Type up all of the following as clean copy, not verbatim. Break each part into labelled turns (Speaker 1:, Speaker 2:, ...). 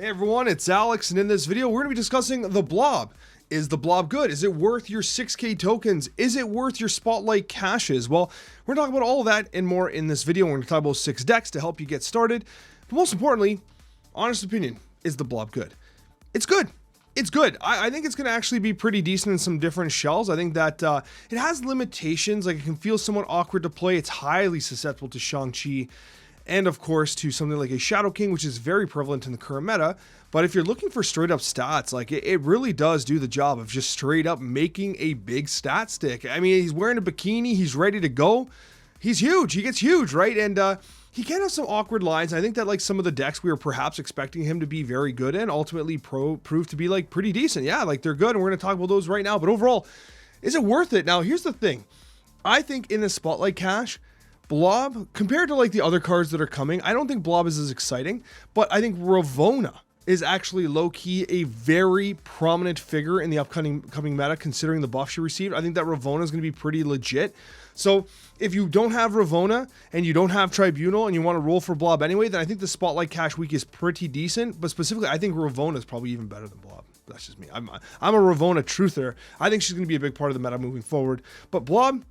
Speaker 1: Hey everyone, it's Alex, and in this video we're going to be discussing the Blob. Is the Blob good? Is it worth your 6k tokens? Is it worth your spotlight caches? Well, we're going to talk about all of that and more in this video. We're going to talk about 6 decks to help you get started. But most importantly, honest opinion, is the Blob good? It's good. It's good. I think it's going to actually be pretty decent in some different shells. I think that it has limitations. Like, it can feel somewhat awkward to play. It's highly susceptible to Shang-Chi. And of course to something like a Shadow King, which is very prevalent in the current meta. But if you're looking for straight up stats, like it really does do the job of just straight up making a big stat stick. I mean, he's wearing a bikini, he's ready to go. He's huge, he gets huge, right? And he can have some awkward lines. I think that like some of the decks we were perhaps expecting him to be very good in ultimately proved to be like pretty decent. Yeah, like they're good, and we're going to talk about those right now. But overall, is it worth it? Now, here's the thing. I think in the Spotlight Cache, Blob, compared to like the other cards that are coming, I don't think Blob is as exciting, but I think Ravonna is actually low-key a very prominent figure in the upcoming meta, considering the buff she received. I think that Ravonna is going to be pretty legit. So if you don't have Ravonna and you don't have Tribunal and you want to roll for Blob anyway, then I think the Spotlight Cache week is pretty decent. But specifically, I think Ravonna is probably even better than Blob. That's just me. I'm a Ravonna truther. I think she's going to be a big part of the meta moving forward. But Blob,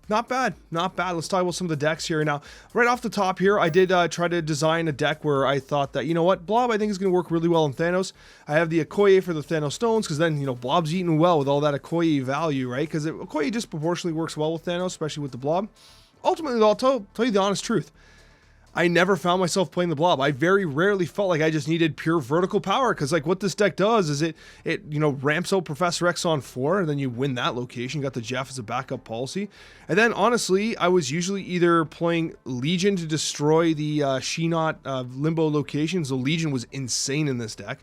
Speaker 1: not bad, not bad. Let's talk about some of the decks here. Now, right off the top here, I did try to design a deck where I thought that, you know what, Blob I think is going to work really well in Thanos. I have the Okoye for the Thanos stones, because then, you know, Blob's eating well with all that Okoye value, right? Because Okoye disproportionately works well with Thanos, especially with the Blob. Ultimately, though, I'll tell you the honest truth. I never found myself playing the Blob. I very rarely felt like I just needed pure vertical power, because like what this deck does is it you know, ramps out Professor X on 4, and then you win that location. You got the Jeff as a backup policy. And then honestly, I was usually either playing Legion to destroy the She-Not Limbo locations. The Legion was insane in this deck.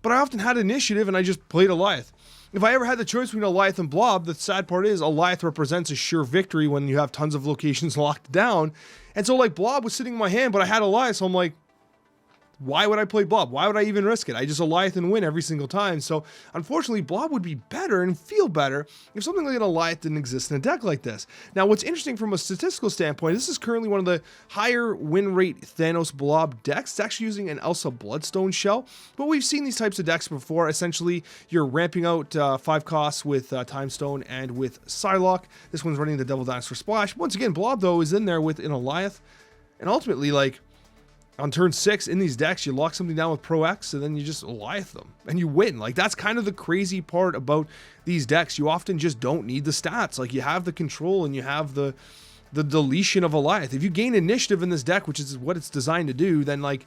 Speaker 1: But I often had initiative and I just played Alioth. If I ever had the choice between Alioth and Blob, the sad part is Alioth represents a sure victory when you have tons of locations locked down. And so like Blob was sitting in my hand, but I had Alioth, so I'm like, why would I play Blob? Why would I even risk it? I just Alioth and win every single time. So unfortunately, Blob would be better and feel better if something like an Alioth didn't exist in a deck like this. Now, what's interesting from a statistical standpoint, this is currently one of the higher win rate Thanos Blob decks. It's actually using an Elsa Bloodstone shell, but we've seen these types of decks before. Essentially, you're ramping out 5 costs with Time Stone and with Psylocke. This one's running the Devil Dinosaur Splash. Once again, Blob, though, is in there with an Alioth, and ultimately, like, on turn 6 in these decks, you lock something down with Pro X and then you just Alioth them and you win. Like, that's kind of the crazy part about these decks. You often just don't need the stats. Like, you have the control and you have the deletion of Alioth. If you gain initiative in this deck, which is what it's designed to do, then like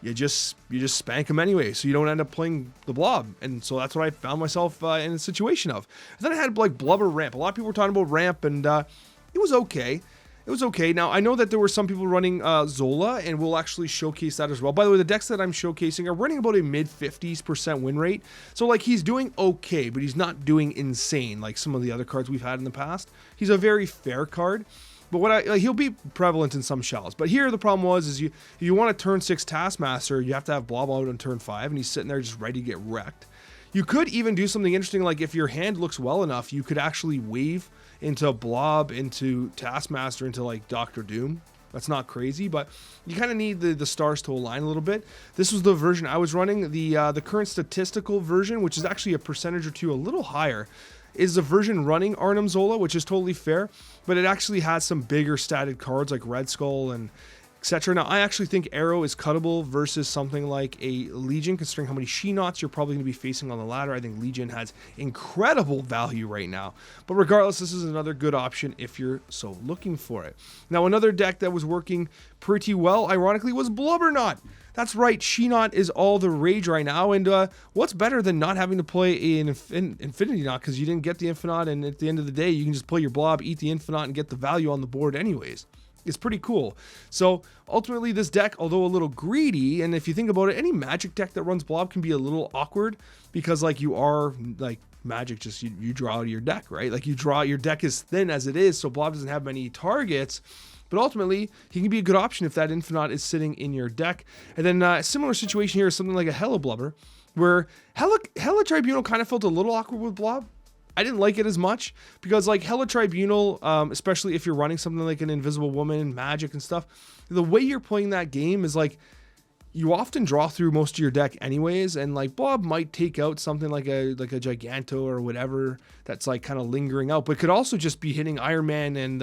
Speaker 1: you just spank them anyway, so you don't end up playing the Blob. And so that's what I found myself in a situation of. And then I had like Blubber Ramp. A lot of people were talking about Ramp, and it was okay. It was okay. Now, I know that there were some people running Zola, and we'll actually showcase that as well. By the way, the decks that I'm showcasing are running about a mid-50s% win rate. So, like, he's doing okay, but he's not doing insane like some of the other cards we've had in the past. He's a very fair card, but he'll be prevalent in some shells. But here, the problem is you want a turn 6 Taskmaster, you have to have Blob out on turn 5, and he's sitting there just ready to get wrecked. You could even do something interesting, like if your hand looks well enough, you could actually wave into Blob, into Taskmaster, into like Doctor Doom. That's not crazy, but you kind of need the stars to align a little bit. This was the version I was running. The current statistical version, which is actually a percentage or two a little higher, is the version running Arnim Zola, which is totally fair, but it actually has some bigger statted cards like Red Skull and etc. Now, I actually think Arrow is cuttable versus something like a Legion, considering how many She-Nots you're probably going to be facing on the ladder. I think Legion has incredible value right now. But regardless, this is another good option if you're so looking for it. Now, another deck that was working pretty well, ironically, was BlobNaut. That's right, She-Not is all the rage right now, and what's better than not having to play an Infinity Knot, because you didn't get the Infinite, and at the end of the day, you can just play your Blob, eat the Infinite, and get the value on the board anyways. It's pretty cool. So ultimately, this deck, although a little greedy, and if you think about it, any Magic deck that runs Blob can be a little awkward, because like you are like Magic, just you draw out your deck, right? Like your deck is thin as it is, so Blob doesn't have many targets. But ultimately, he can be a good option if that Infinite is sitting in your deck. And then a similar situation here is something like a Hella Blubber, where Hella Tribunal kind of felt a little awkward with Blob. I didn't like it as much because like Hella Tribunal, especially if you're running something like an Invisible Woman, Magic and stuff, the way you're playing that game is like you often draw through most of your deck anyways, and like Blob might take out something like a Giganto or whatever that's like kind of lingering out, but could also just be hitting Iron Man and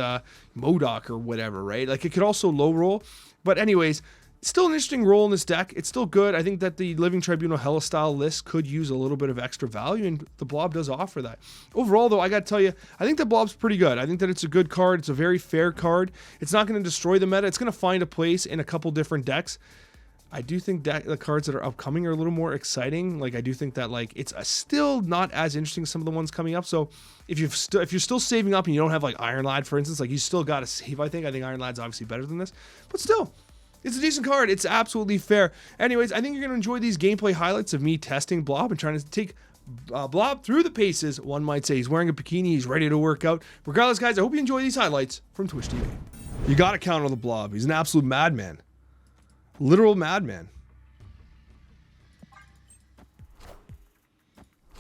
Speaker 1: MODOK or whatever, right? Like it could also low roll. But anyways, still an interesting role in this deck. It's still good. I think that the Living Tribunal Hela style list could use a little bit of extra value, and the Blob does offer that. Overall, though, I got to tell you, I think the Blob's pretty good. I think that it's a good card. It's a very fair card. It's not going to destroy the meta. It's going to find a place in a couple different decks. I do think that the cards that are upcoming are a little more exciting. Like I do think that like it's still not as interesting as some of the ones coming up. So if you're still saving up and you don't have like Iron Lad, for instance, like you still got to save. I think Iron Lad's obviously better than this, but still. It's a decent card. It's absolutely fair. Anyways, I think you're going to enjoy these gameplay highlights of me testing Blob and trying to take Blob through the paces. One might say he's wearing a bikini. He's ready to work out. Regardless, guys, I hope you enjoy these highlights from Twitch TV. You got to counter the Blob. He's an absolute madman. Literal madman.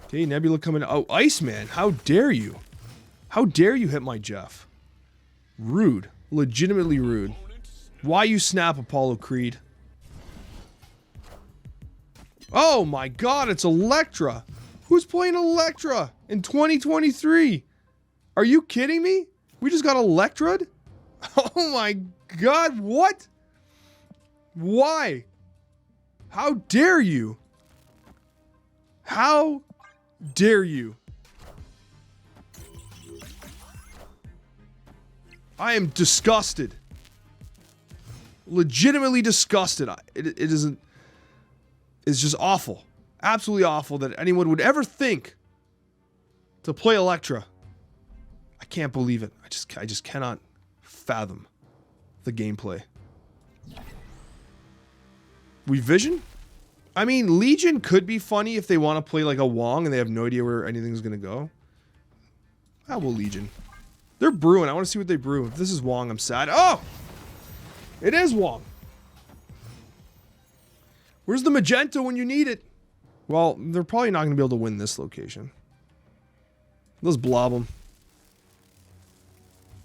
Speaker 1: Okay, Nebula coming. Oh, Iceman. How dare you? How dare you hit my Jeff? Rude. Legitimately rude. Why you snap, Apollo Creed? Oh my god, it's Electra. Who's playing Electra in 2023? Are you kidding me? We just got Electra'd? Oh my god, what? Why? How dare you? How dare you? I am disgusted. Legitimately disgusted. It isn't. It's just awful. Absolutely awful that anyone would ever think to play Electra. I can't believe it. I just cannot fathom the gameplay. We Vision? I mean, Legion could be funny if they want to play like a Wong and they have no idea where anything's going to go. Ah, well, Legion. They're brewing. I want to see what they brew. If this is Wong, I'm sad. Oh! It is Wong. Where's the magenta when you need it? Well, they're probably not going to be able to win this location. Let's blob them.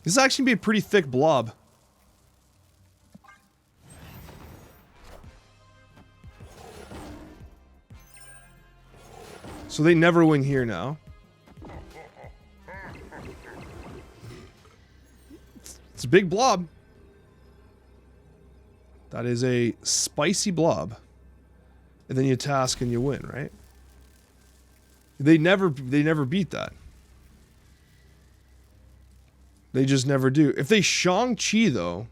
Speaker 1: This is actually going to be a pretty thick blob. So they never win here now. It's a big blob. That is a spicy blob. And then you task and you win, right? They never beat that. They just never do. If they Shang-Chi though,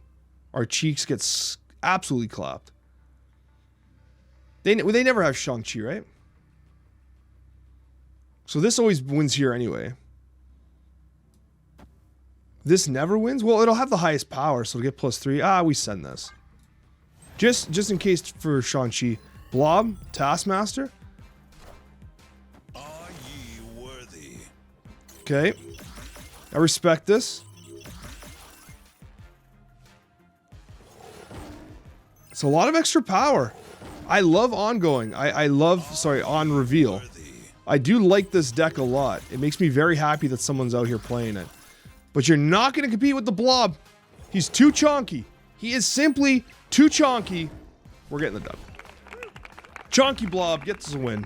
Speaker 1: our cheeks gets absolutely clapped. They never have Shang-Chi, right? So this always wins here anyway. This never wins? Well, it'll have the highest power, so it'll get +3. Ah, we send this. Just in case for Shang-Chi. Blob, Taskmaster.
Speaker 2: Are ye worthy?
Speaker 1: Okay. I respect this. It's a lot of extra power. I love ongoing. I love, sorry, on reveal. I do like this deck a lot. It makes me very happy that someone's out here playing it. But you're not going to compete with the Blob. He's too chonky. He is simply too chonky. We're getting the dub. Chonky Blob gets us a win.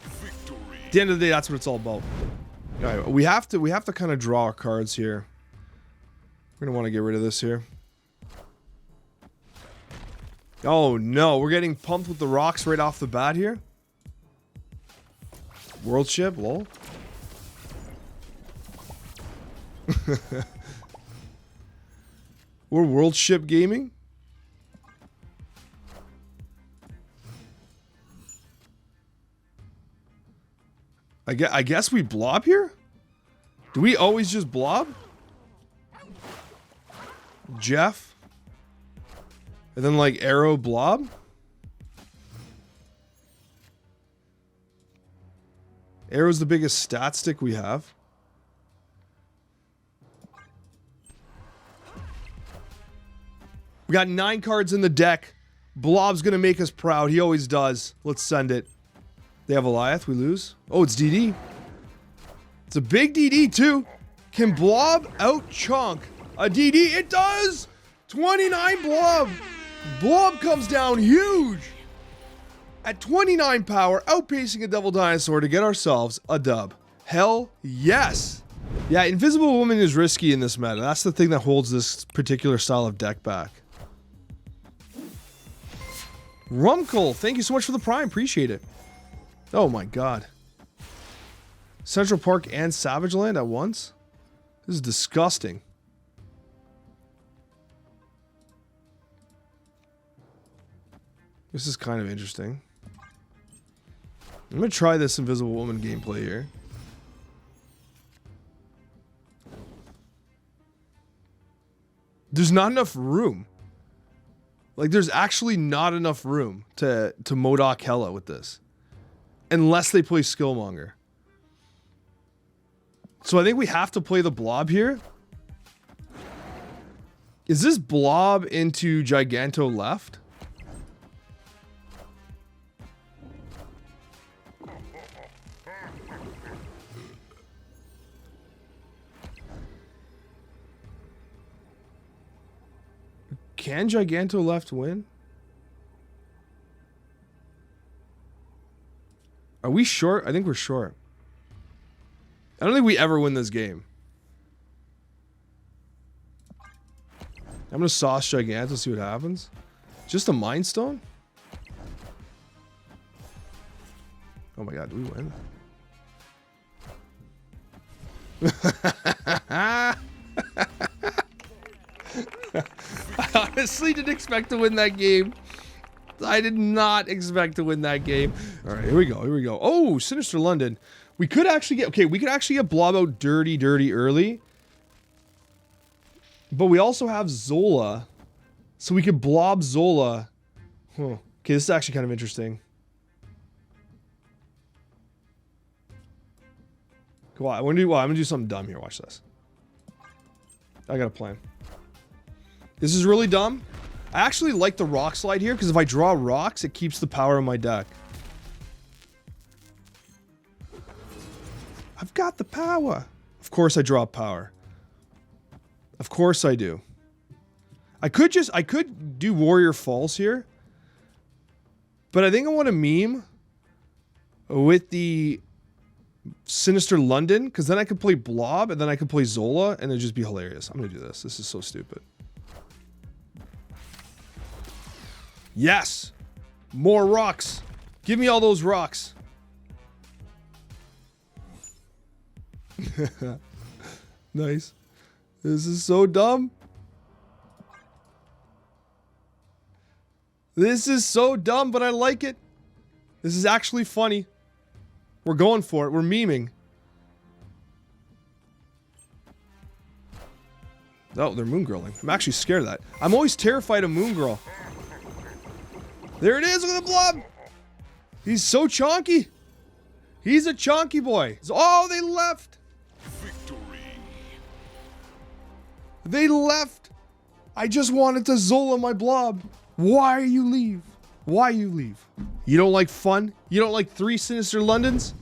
Speaker 2: Victory.
Speaker 1: At the end of the day, that's what it's all about. All right, we have to kind of draw our cards here. We're going to want to get rid of this here. Oh no, we're getting pumped with the rocks right off the bat here. Worldship, lol. We're Worldship gaming. I guess we blob here? Do we always just blob? Jeff? And then like arrow blob? Arrow's the biggest stat stick we have. We got 9 cards in the deck. Blob's gonna make us proud. He always does. Let's send it. They have Goliath. We lose. Oh, it's DD. It's a big DD too. Can Blob out chunk a DD? It does! 29 Blob! Blob comes down huge at 29 power, outpacing a Devil Dinosaur to get ourselves a dub. Hell yes. Yeah, Invisible Woman is risky in this meta. That's the thing that holds this particular style of deck back. Rumkle, thank you so much for the prime. Appreciate it. Oh my god. Central Park and Savage Land at once? This is disgusting. This is kind of interesting. I'm gonna try this Invisible Woman gameplay here. There's not enough room. Like, there's actually not enough room to MODOK Hella with this. Unless they play Skillmonger. So I think we have to play the Blob here. Is this Blob into Giganto left? Can Giganto left win? Are we short? I think we're short. I don't think we ever win this game. I'm gonna sauce Giganto, see what happens. Just a Mind Stone? Oh my god, do we win? I honestly didn't expect to win that game. I did not expect to win that game. All right, here we go. Here we go. Oh, Sinister London. We could actually get... Okay, we could actually get Blob out dirty early. But we also have Zola. So we could Blob Zola. Huh. Okay, this is actually kind of interesting. Come on, I'm gonna do something dumb here. Watch this. I got a plan. This is really dumb. I actually like the rock slide here because if I draw rocks, it keeps the power in my deck. I've got the power. Of course I draw power. Of course I do. I could do Warrior Falls here. But I think I want to meme with the Sinister London because then I could play Blob and then I could play Zola and it'd just be hilarious. I'm going to do this. This is so stupid. Yes! More rocks! Give me all those rocks! Nice. This is so dumb. This is so dumb, but I like it. This is actually funny. We're going for it. We're memeing. Oh, they're moon girling. I'm actually scared of that. I'm always terrified of moon girl. There it is, look at the Blob! He's so chonky! He's a chonky boy. Oh, they left!
Speaker 2: Victory.
Speaker 1: They left! I just wanted to Zola my Blob. Why you leave? Why you leave? You don't like fun? You don't like 3 Sinister Londons?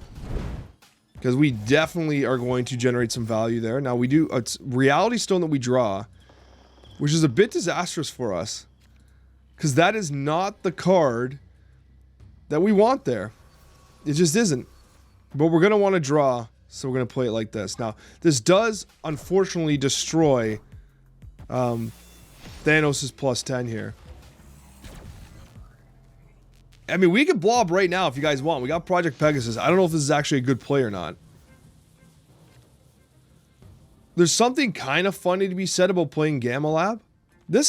Speaker 1: Because we definitely are going to generate some value there. Now we do a Reality Stone that we draw, which is a bit disastrous for us. Because that is not the card that we want there. It just isn't. But we're going to want to draw, so we're going to play it like this. Now, this does, unfortunately, destroy Thanos' +10 here. I mean, we could Blob right now if you guys want. We got Project Pegasus. I don't know if this is actually a good play or not. There's something kind of funny to be said about playing Gamma Lab.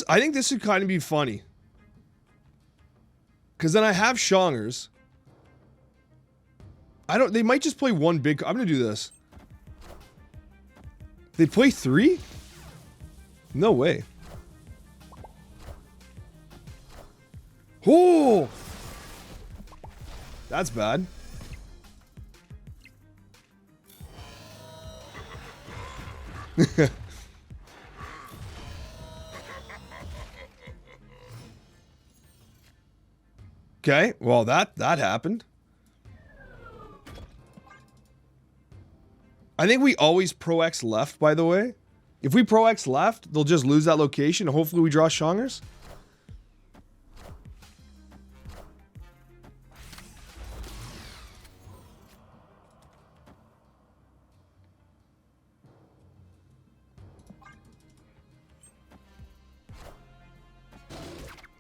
Speaker 1: I think this would kind of be funny. Because then I have Shongers. They might just play one big... I'm going to do this. They play 3? No way. Oh! That's bad. Okay, well that happened. I think we always Pro X left, by the way. If we Pro X left, they'll just lose that location and hopefully we draw Shongers.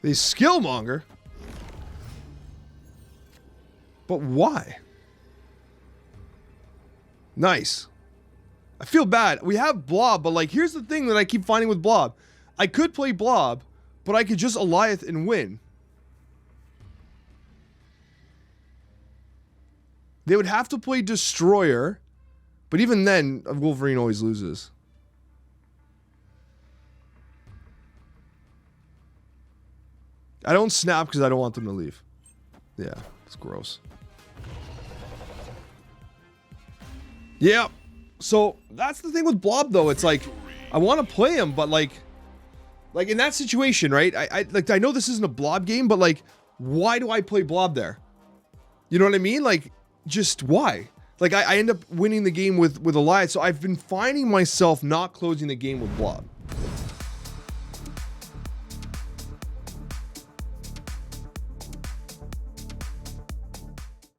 Speaker 1: They skillmonger? But why? Nice. I feel bad. We have Blob, but like, here's the thing that I keep finding with Blob. I could play Blob, but I could just Alioth and win. They would have to play Destroyer, but even then, Wolverine always loses. I don't snap because I don't want them to leave. Yeah, it's gross. Yeah, so that's the thing with Blob though. It's like, I want to play him, but like in that situation, right? I know this isn't a Blob game, but like, why do I play Blob there? You know what I mean? Like, just why? Like I end up winning the game with Alioth, so I've been finding myself not closing the game with Blob.